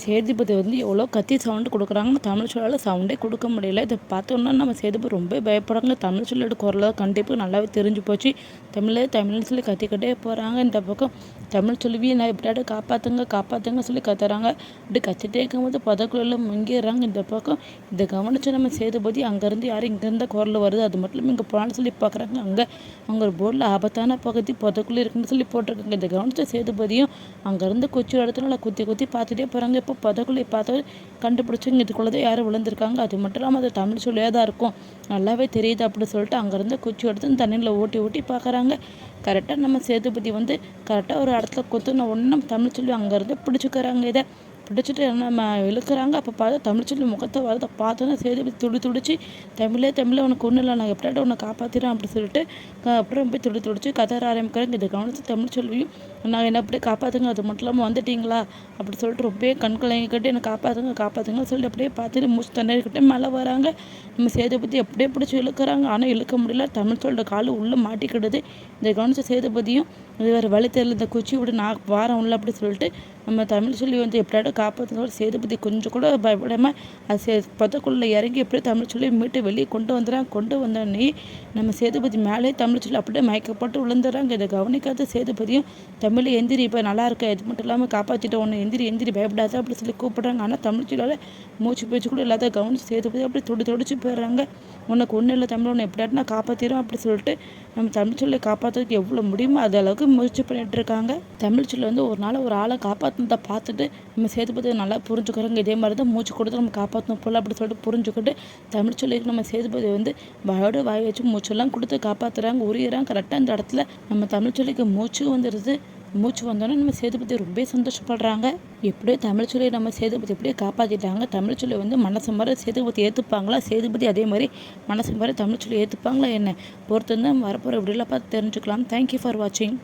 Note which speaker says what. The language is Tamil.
Speaker 1: சேதுபதி வந்து எவ்வளோ கத்தி சவுண்டு கொடுக்குறாங்க, தமிழ் சொல்லால் சவுண்டே கொடுக்க முடியல. இதை பார்த்தோன்னா நம்ம சேதுபதி ரொம்ப பயப்படுறாங்க. தமிழ் சொல்லோட குரலாக கண்டிப்பாக நல்லாவே தெரிஞ்சு போச்சு. தமிழ்னு சொல்லி கத்திக்கிட்டே போகிறாங்க. இந்த பக்கம் தமிழ் சொல்லி நான் எப்படியாவது காப்பாற்றுங்க காப்பாற்றுங்க சொல்லி கத்துறாங்க. இப்படி கத்திட்டே இருக்கும்போது பதக்குள்ள முங்கிடுறாங்க. இந்த பக்கம் இதை கவனித்து நம்ம சேதுபதி அங்கேருந்து யாரும் இங்கேருந்து குரல் வருது, அது மட்டும் இங்கே போகலான்னு சொல்லி பார்க்குறாங்க. அங்கே ஒரு போர்டில் ஆபத்தான பகுதி புதக்குள்ளே இருக்குன்னு சொல்லி போட்டிருக்காங்க. இதை கவனித்த சேதுபதியும் அங்கேருந்து குச்சி இடத்துல குத்தி குத்தி பார்த்துட்டே போகிறாங்க. இப்போ புதக்குள்ளே பார்த்து கண்டுபிடிச்சிங்க, இதுக்குள்ளதான் யாரும் விழுந்திருக்காங்க. அது மட்டும் இல்லாமல் அது தமிழ் சொல்லியாக தான் இருக்கும், நல்லாவே தெரியுது அப்படின்னு சொல்லிட்டு அங்கேருந்து குச்சி எடுத்து தண்ணியில் ஓட்டி ஓட்டி பார்க்குறாங்க. கரெக்டாக நம்ம சேதுபதி வந்து கரெக்டாக ஒரு இடத்துல கொத்துன ஒன்று தமிழ் சொல்லி அங்கேருந்து பிடிச்சிக்கிறாங்க. இதை பிடிச்சிட்டு நம்ம இழுக்கிறாங்க. அப்போ பார்த்தா தமிழ் சொல்லி முகத்தை வரதை பார்த்தோன்னா சேதுபதி துடிச்சு தமிழே உனக்கு ஒன்றும் இல்லை, நான் எப்படியாட்ட உன்னை காப்பாற்றிடுறேன் அப்படின்னு சொல்லிட்டு அப்புறம் போய் துடிச்சு கதற ஆரம்பிக்கிறாங்க. இதை கவனித்து தமிழ் சொல்லியும் நான் என்ன அப்படியே காப்பாற்றுங்க, அது மட்டும் இல்லாமல் வந்துட்டீங்களா அப்படி சொல்லிட்டு ரொம்ப கண்கலங்கிக்கிட்டு என்னை காப்பாற்றுங்கன்னு சொல்லி அப்படியே பார்த்துட்டு மூச்சு தண்ணீர்கிட்டே மேலே வராங்க. நம்ம சேதுபதி அப்படியே பிடிச்சி இழுக்கிறாங்க. ஆனால் இழுக்க முடியல, தமிழ் சொல்லிட்டு காலு உள்ளே மாட்டிக்கிடுது. இதை கவனித்த சேதுபதியும் இது வேறு வழி தெரியல, இந்த குச்சி விட நான் வாரம் உள்ள அப்படி சொல்லிட்டு நம்ம தமிழ் சொல்லி வந்து எப்படியாவது காப்பாற்றுங்க. சேதுபதி கொஞ்சம் கூட பயப்படாமல் அது பதக்குள்ளே இறங்கி எப்படியே தமிழ் சொல்லி மீட்டு வெளியே கொண்டு வந்தோடனே நம்ம சேதுபதி மேலே தமிழ் சொல்லி அப்படியே மயக்கப்பட்டு விழுந்துடுறாங்க. இதை கவனிக்காத சேதுபதியும் தமிழ் எந்திரி, இப்போ நல்லா இருக்க, இது மட்டும் இல்லாமல் காப்பாற்றிட்டு ஒன்று எந்திரி பயப்படாத அப்படி சொல்லி கூப்பிட்றாங்க. ஆனால் தமிழ் சொல்லால் மூச்சு பேச்சு கூட இல்லாத கவனிச்சு சேதுபதி அப்படி துடிச்சு போயிடுறாங்க. உனக்கு ஒன்றும் இல்லை தமிழ், ஒன்று எப்படியாட்டு நான் காப்பாற்றிடும் அப்படி சொல்லிட்டு நம்ம தமிழ் சொல்லி காப்பாற்றுறதுக்கு எவ்வளோ முடியுமோ அது அளவுக்கு முயற்சி பண்ணிட்டு இருக்காங்க. தமிழ் சொல்லி வந்து ஒரு நாள் ஒரு ஆளை காப்பாற்றினதை பார்த்துட்டு நம்ம சேதுபதி நல்லா புரிஞ்சுக்கிறோங்க. இதே மாதிரி தான் மூச்சு கொடுத்து நம்ம காப்பாற்றணும் போல அப்படி சொல்லிட்டு புரிஞ்சுக்கிட்டு தமிழ் சொல்லி நம்ம சேதுபதி வந்து வாய் வச்சு மூச்செல்லாம் கொடுத்து காப்பாற்றுறாங்க, உரியிறாங்க. கரெக்டாக அந்த இடத்துல நம்ம தமிழ் சொல்லிக்கு மூச்சு வந்துடுது. மூச்சு வந்தோன்னே நம்ம சேதுபதி ரொம்ப சந்தோஷப்படுறாங்க. எப்படியோ தமிழ் சொல்லி நம்ம சேதுபதி எப்படியோ காப்பாற்றிட்டாங்க. தமிழ் சொல்லி வந்து மனசு மாதிரி சேதுபதி ஏற்றுப்பாங்களா, சேதுபதி அதே மாதிரி மனசு மாதிரி தமிழ் சொல்லி ஏற்றுப்பாங்களா என்ன பொறுத்து தான் வரப்போகிற இப்படிலாம் பார்த்து தெரிஞ்சுக்கலாம். தேங்க்யூ ஃபார் வாட்சிங்.